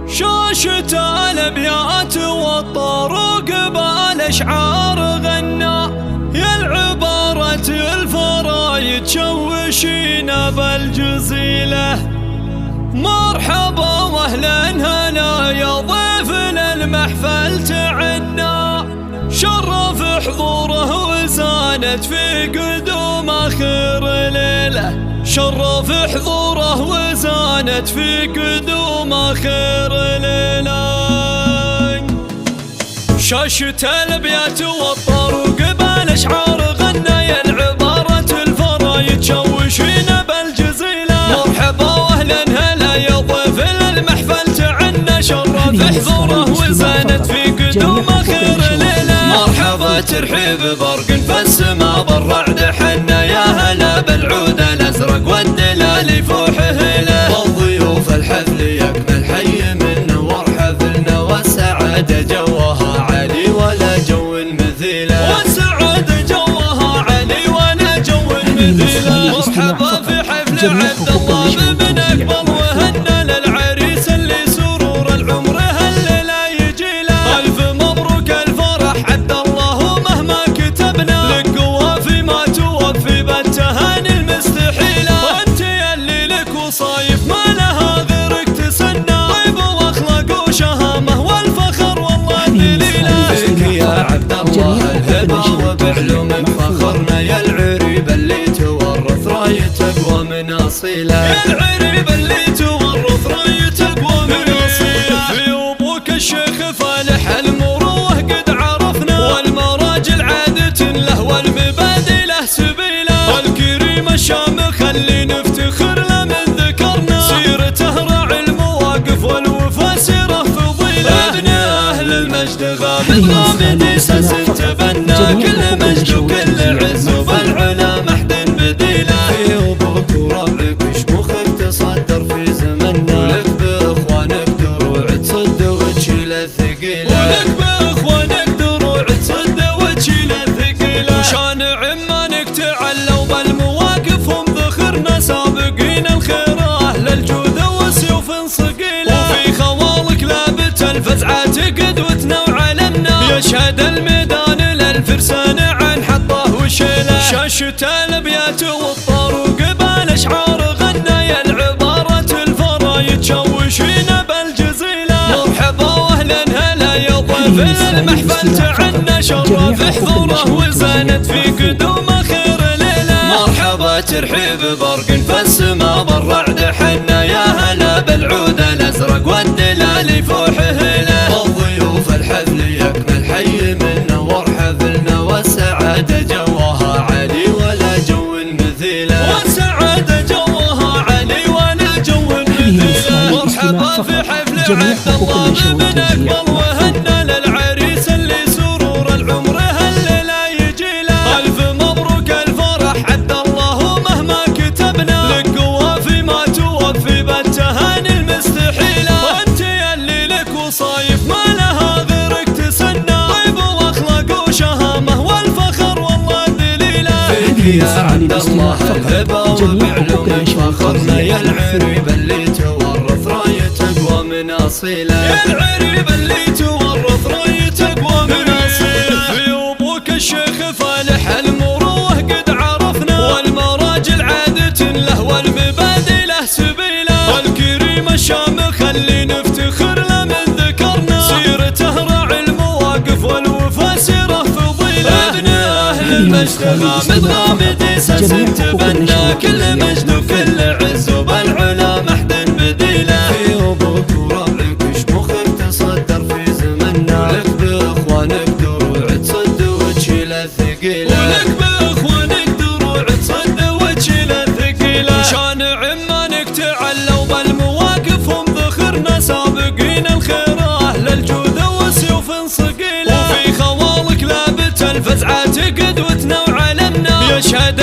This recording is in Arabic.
شاشة الابيات والطروق بالاشعار غنى، يا العبارة الفرايد تشوشينا بالجزيلة. مرحبا واهلا هلا يا ضيفنا المحفل تعنا، شرف حضوره وزانت في قدوم اخر ليله، شرف حضوره وزانت في قدوم اخر ليله. شاشة الابيات والطروق بالاشعار غنى، يا العبارة الفرايد تشوشينا بالجزيله. مرحبا واهلا هلا يا ضيفنا المحفل تعنا، شرف حضوره وزانت في قدوم اخر ليله. مرحبا ترحيب برق في السما بالرعد حنا، يا هلا بالعود الازرق والدلال يفوح هلا. والضيوف الحفل يكمل حي منه وارحفلنا، والسعاده جوها عالي ولا جو مثيله، والسعاده جوها عالي ولا جو مثيله. مرحبا في حفل عبد الله بن اقبل وهنا للعريس اللي سرور العمر هالليله يجي له. الف مبروك الفرح عبد الله مهما كتبنا، لك قوافي ما توفي بالتهاني المستحيله. وانت يلي لك وصايف ما لها غيرك تسنى، طيب واخلاق وشهامه والفخر والله دليله. فيك يا عبد الله الهبه وبعلومك فخرنا، يا العريب اللي تورث رايه تقوى من اصيله، يا العريب اللي تورث رايه تقوى من اصيله. في ابوك الشيخ فالح المروه قد عرفنا، والمراجل عادة له والمبادئ له سبيله. الكريم الشامخ اللي نفتخر له من ذكرنا، سيرته راعي المواقف والوفا سيره فضيله. ابن اهل المجد غامض غامض اساس تبنى، كل مجد وكل عز وبالعلا محد بديله. في ابوك وربعك وشموخك تصدر في زمننا، ولك باخوانك دروع تصد وتشيل الثقيله، ولك باخوانك دروع تصد وتشيل الثقيله. وشان عمانك تعلوا بالمواقف هم ذخرنا، سابقين الخير اهل الجود وسيوف صقيله. وفي خوالك لابت الفزعات قدوتنا وعلمنا، يشهد الميدان للفرسان عن حطه وشيله. شاشة الابيات والطروق بالاشعار غنى، يا العبارة الفرايد تشوشينا بالجزيله. مرحبا واهلا هلا يا ضيف المحفل تعنا، شرف حضوره وزانت في قدوم اخر ليله. مرحبا ترحيب برق في السما بالرعد حنا، يا هلا بالعود الازرق والدلال يفوح هلا. والضيوف الحفل يكمل حي منه وارحفلنا، والسعاده جوها عالي ولا جو مثيله، والسعاده جوها عالي ولا جو مثيله. مرحبا في حفل عبد الله بن اقبل وهنا للعريس اللي سرور العمر هالليله يجي له. الف مبروك الفرح عبد الله مهما كتبنا، لك قوافي ما توفي بالتهاني المستحيله. وانت يلي لك وصايف ما لها غيرك تسنى، طيب واخلاق وشهامه والفخر والله دليله. فيك يا عبد الله الهبه وبعلومك فخرنا، يا العريب اللي تورث رايه تقوى من اصيله، يا العريب اللي تورث رايه تقوى من اصيله. في ابوك الشيخ فالح المروه قد عرفنا، والمراجل عادة له والمبادئ له سبيله. الكريم الشامخ اللي نفتخر له من ذكرنا، سيرته راعي المواقف والوفا سيره فضيله. ابن اهل المجد غامض غامض اساس تبنى، كل مجد وكل عز وبالعلا محد بديله. في ابوك وربعك وشموخك تصدر في زمننا، ولك باخوانك دروع تصد وتشيل الثقيله، ولك باخوانك دروع تصد وتشيل الثقيله. وشان عمانك تعلوا بالمواقف هم ذخرنا، سابقين الخير اهل الجود وسيوف صقيله. وفي خوالك لابت الفزعات قدوتنا وعلمنا، يشهد